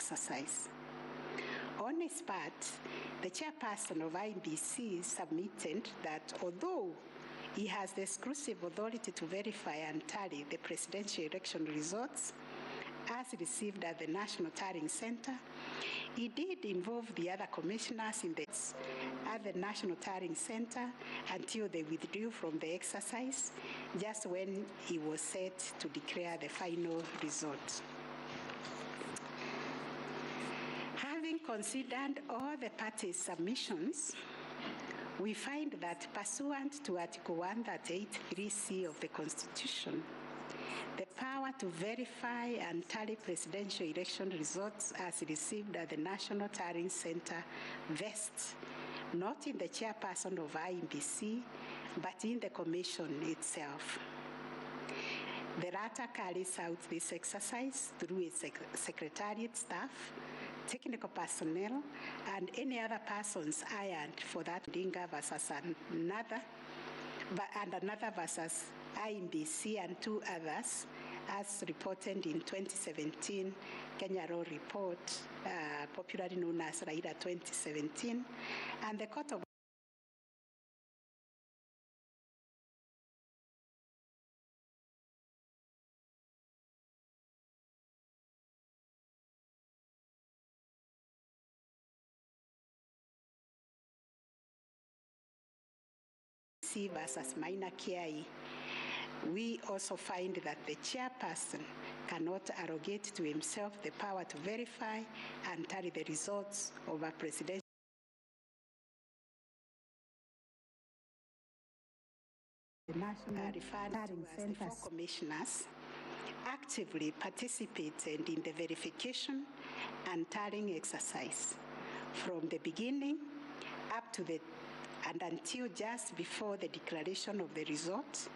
exercise. On his part, the chairperson of IEBC submitted that although he has the exclusive authority to verify and tally the presidential election results as received at the National Tallying Center, he did involve the other commissioners in at the National Tallying Center until they withdrew from the exercise, just when he was set to declare the final result. Having considered all the parties' submissions, we find that pursuant to Article 138(3)(c) of the Constitution, the power to verify and tally presidential election results as received at the National Tallying Center vests not in the chairperson of IEBC, but in the Commission itself. The latter carries out this exercise through its secretariat staff, technical personnel, and any other persons hired for that Dinga versus another versus IEBC and two others, as reported in 2017 Kenya Law Report, popularly known as Raila 2017, and the Court of versus Maina Kiai. We also find that the chairperson cannot arrogate to himself the power to verify and tally the results of a presidential referred to as the four commissioners actively participated in the verification and tallying exercise from the beginning up to and until just before the declaration of the result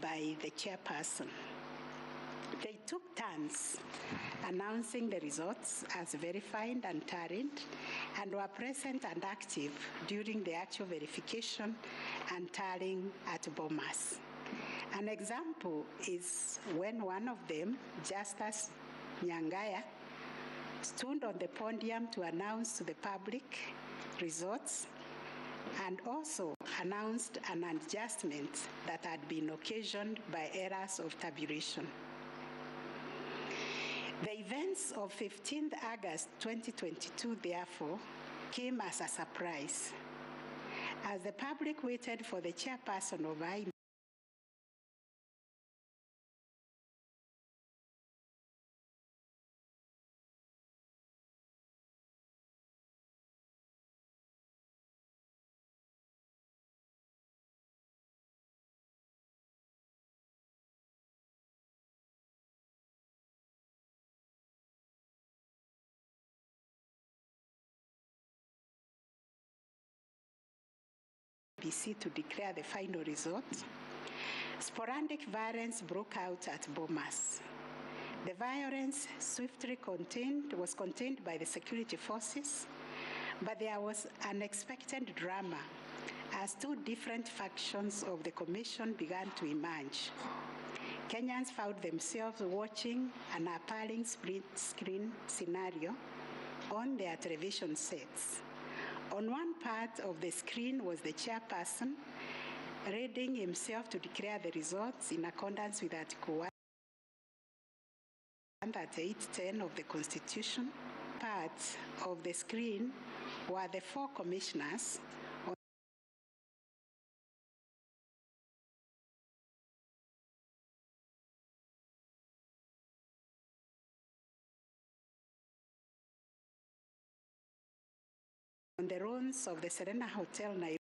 by the chairperson. They took turns announcing the results as verified and tallied, and were present and active during the actual verification and tallying at Bomas. An example is when one of them, Justice Nyangaya, stood on the podium to announce to the public results and also announced an adjustment that had been occasioned by errors of tabulation. The events of 15th August 2022, therefore, came as a surprise, as the public waited for the chairperson of IEBC to declare the final result. Sporadic violence broke out at Bomas. The violence swiftly was contained by the security forces, but there was unexpected drama as two different factions of the commission began to emerge. Kenyans found themselves watching an appalling split-screen scenario on their television sets. On one part of the screen was the chairperson readying himself to declare the results in accordance with Article 138(10) of the Constitution. Part of the screen were the four commissioners on the ruins of the Serena Hotel, Nairobi.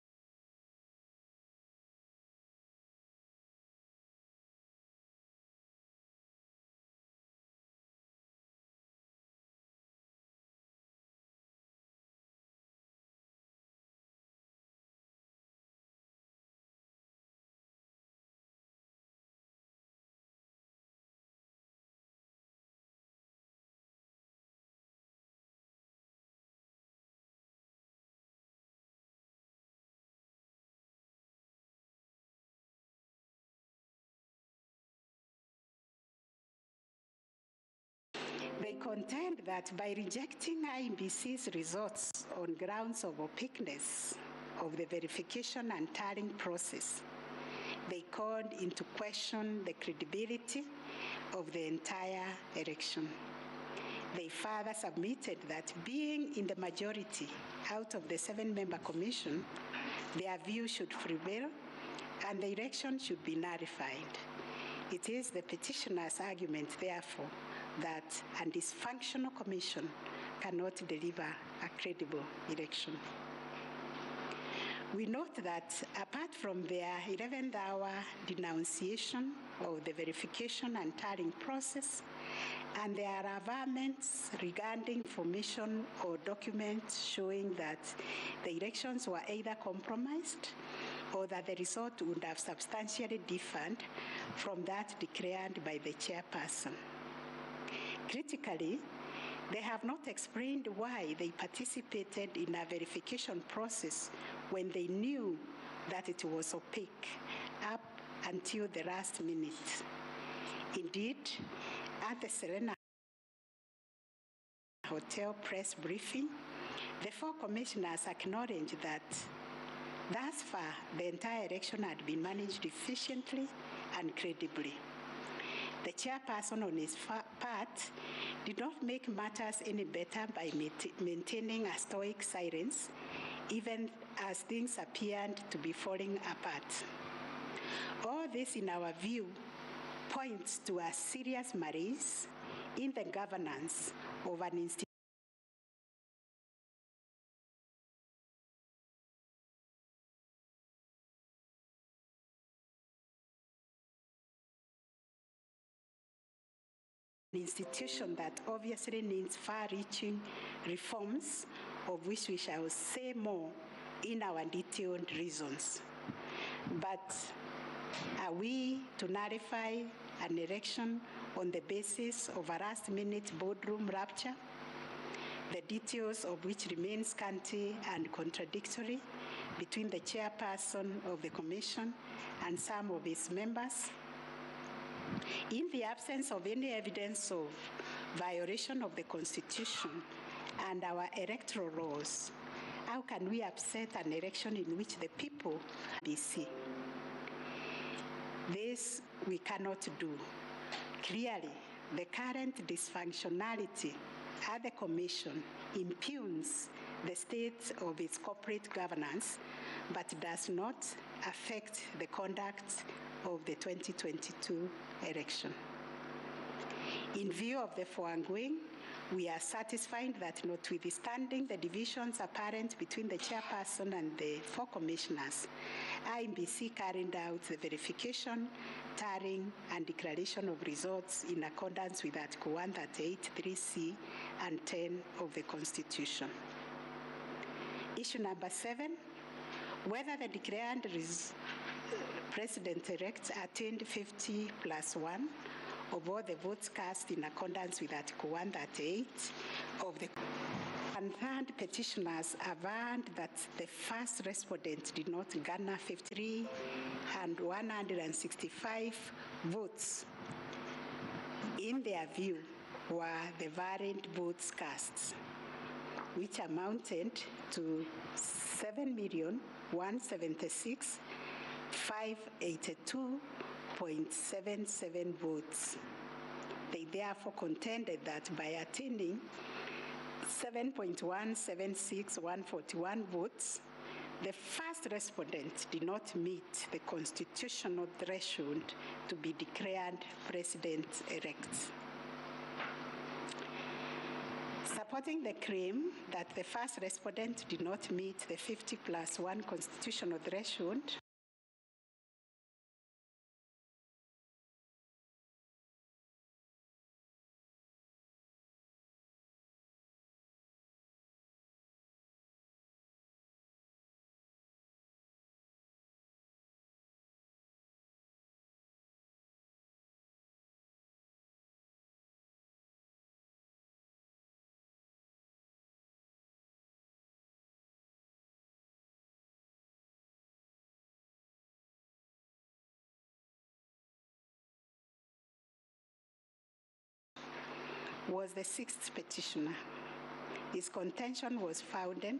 contend that by rejecting IEBC's results on grounds of opaqueness of the verification and tallying process, they called into question the credibility of the entire election. They further submitted that being in the majority out of the 7-member commission, their view should prevail and the election should be nullified. It is the petitioner's argument, therefore, that a dysfunctional commission cannot deliver a credible election. We note that apart from their 11th hour denunciation of the verification and tallying process, and there are averments regarding information or documents showing that the elections were either compromised or that the result would have substantially differed from that declared by the chairperson. Critically, they have not explained why they participated in a verification process when they knew that it was opaque up until the last minute. Indeed, at the Serena Hotel press briefing, the 4 commissioners acknowledged that thus far the entire election had been managed efficiently and credibly. The chairperson on his part did not make matters any better by maintaining a stoic silence, even as things appeared to be falling apart. All this, in our view, points to a serious malaise in the governance of an institution that obviously needs far-reaching reforms, of which we shall say more in our detailed reasons. But are we to nullify an election on the basis of a last-minute boardroom rupture, the details of which remain scanty and contradictory between the chairperson of the commission and some of its members? In the absence of any evidence of violation of the Constitution and our electoral laws, how can we upset an election in which the people BC? This we cannot do. Clearly, the current dysfunctionality at the Commission impugns the state of its corporate governance, but does not affect the conduct of the 2022 election. In view of the foregoing, we are satisfied that notwithstanding the divisions apparent between the chairperson and the 4 commissioners, IEBC carried out the verification, tallying, and declaration of results in accordance with Article 138(3)(c) and 10 of the Constitution. Issue number 7, whether the declared President-elect attained 50+1 of all the votes cast in accordance with Article 138 of the concerned petitioners averred that the first respondent did not garner 53 and 165 votes. In their view, were the variant votes cast, which amounted to 7,176,582.77 votes. They therefore contended that by attaining 7.176141 votes, the first respondent did not meet the constitutional threshold to be declared president-elect. Supporting the claim that the first respondent did not meet the 50+1 constitutional threshold, was the sixth petitioner. His contention was founded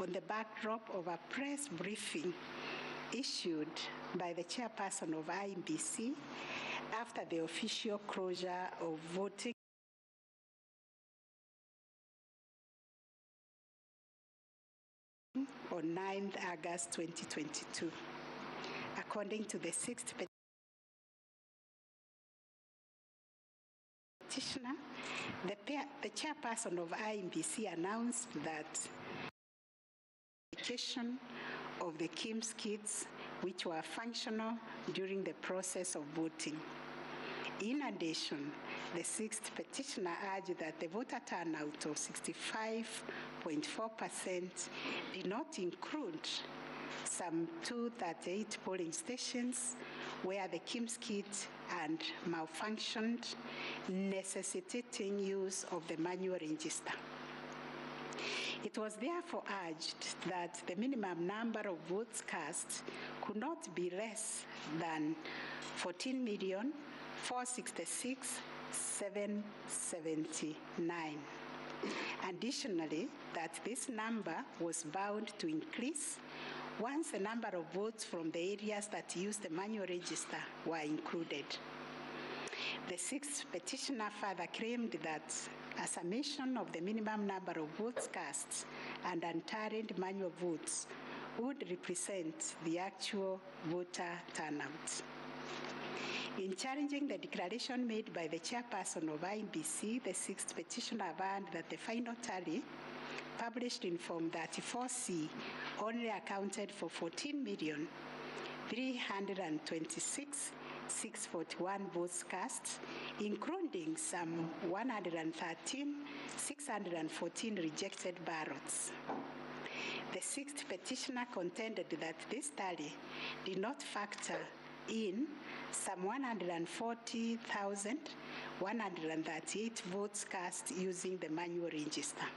on the backdrop of a press briefing issued by the chairperson of IEBC after the official closure of voting on 9th August 2022. According to the sixth petitioner, the chairperson of IEBC announced that application of the KIMS kits which were functional during the process of voting. In addition, the sixth petitioner urged that the voter turnout of 65.4% did not include some 238 polling stations where the KIMS kit had malfunctioned, necessitating use of the manual register. It was therefore urged that the minimum number of votes cast could not be less than 14,466,779. Additionally, that this number was bound to increase once the number of votes from the areas that used the manual register were included. The sixth petitioner further claimed that a summation of the minimum number of votes cast and unturned manual votes would represent the actual voter turnout. In challenging the declaration made by the chairperson of IEBC, the sixth petitioner warned that the final tally published in Form 34C only accounted for 14,326,641 votes cast, including some 113,614 rejected ballots. The sixth petitioner contended that this tally did not factor in some 140,138 votes cast using the manual register.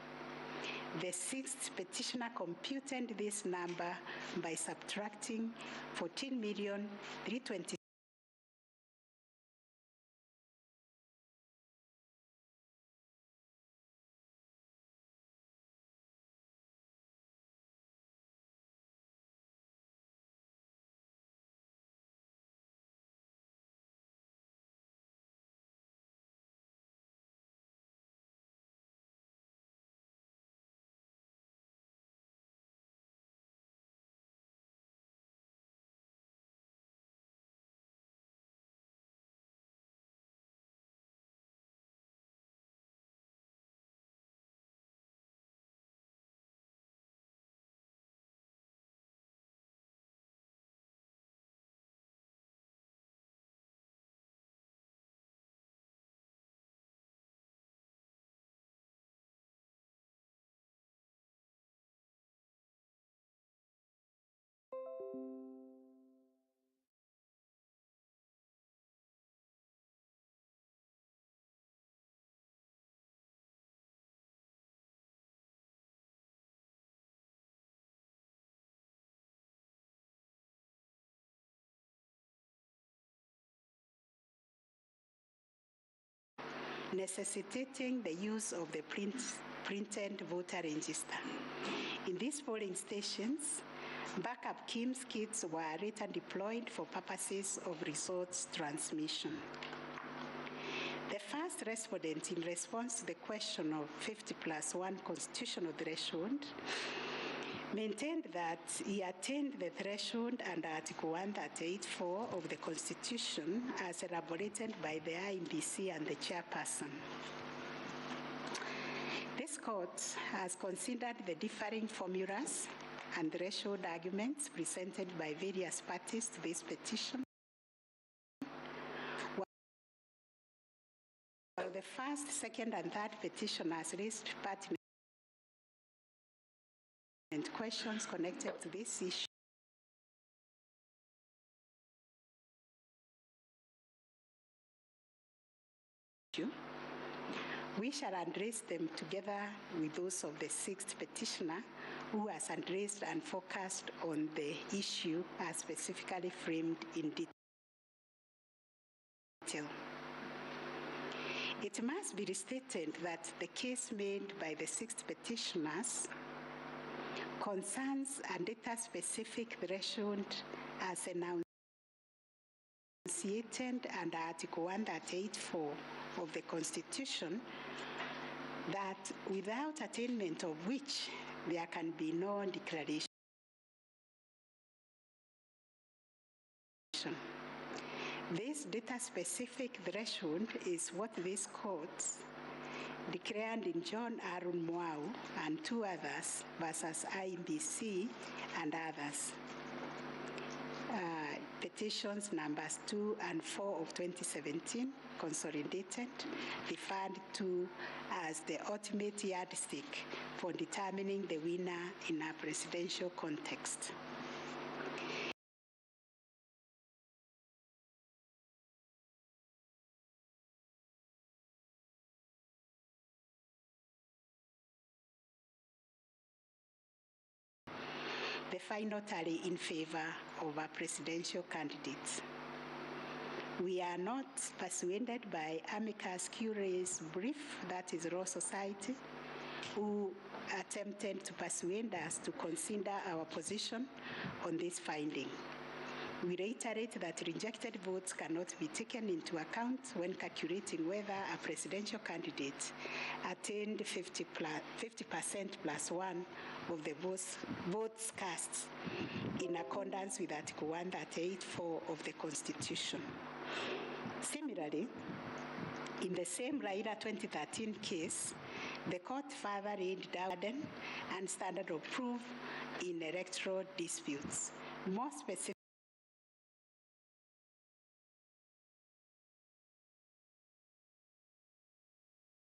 The sixth petitioner computed this number by subtracting 14,326,000 necessitating the use of the printed voter register. In these polling stations, backup KIMS kits were later deployed for purposes of results transmission. The first respondent, in response to the question of 50+1 constitutional threshold, maintained that he attained the threshold under Article 138(4) of the Constitution as elaborated by the IEBC and the chairperson. This court has considered the differing formulas and threshold arguments presented by various parties to this petition. While the first, second, and third petitioners raised pertinent questions connected to this issue, We shall address them together with those of the sixth petitioner, who has addressed and focused on the issue as specifically framed in detail. It must be restated that the case made by the sixth petitioners concerns a data-specific threshold as enunciated under Article 138(4) of the Constitution, that without attainment of which there can be no declaration. This data-specific threshold is what these courts declared in John Aaron Mwau and two others versus IBC and others. Petitions numbers 2 and 4 of 2017, consolidated, referred to as the ultimate yardstick for determining the winner in a presidential context. The final tally in favor of our presidential candidates. We are not persuaded by amicus curiae's brief, that is Law Society, who attempted to persuade us to consider our position on this finding. We reiterate that rejected votes cannot be taken into account when calculating whether a presidential candidate attained 50% plus one of the votes cast in accordance with Article 138(4) of the Constitution. Similarly, in the same Raila 2013 case, the court further laid down burden and standard of proof in electoral disputes. More specifically,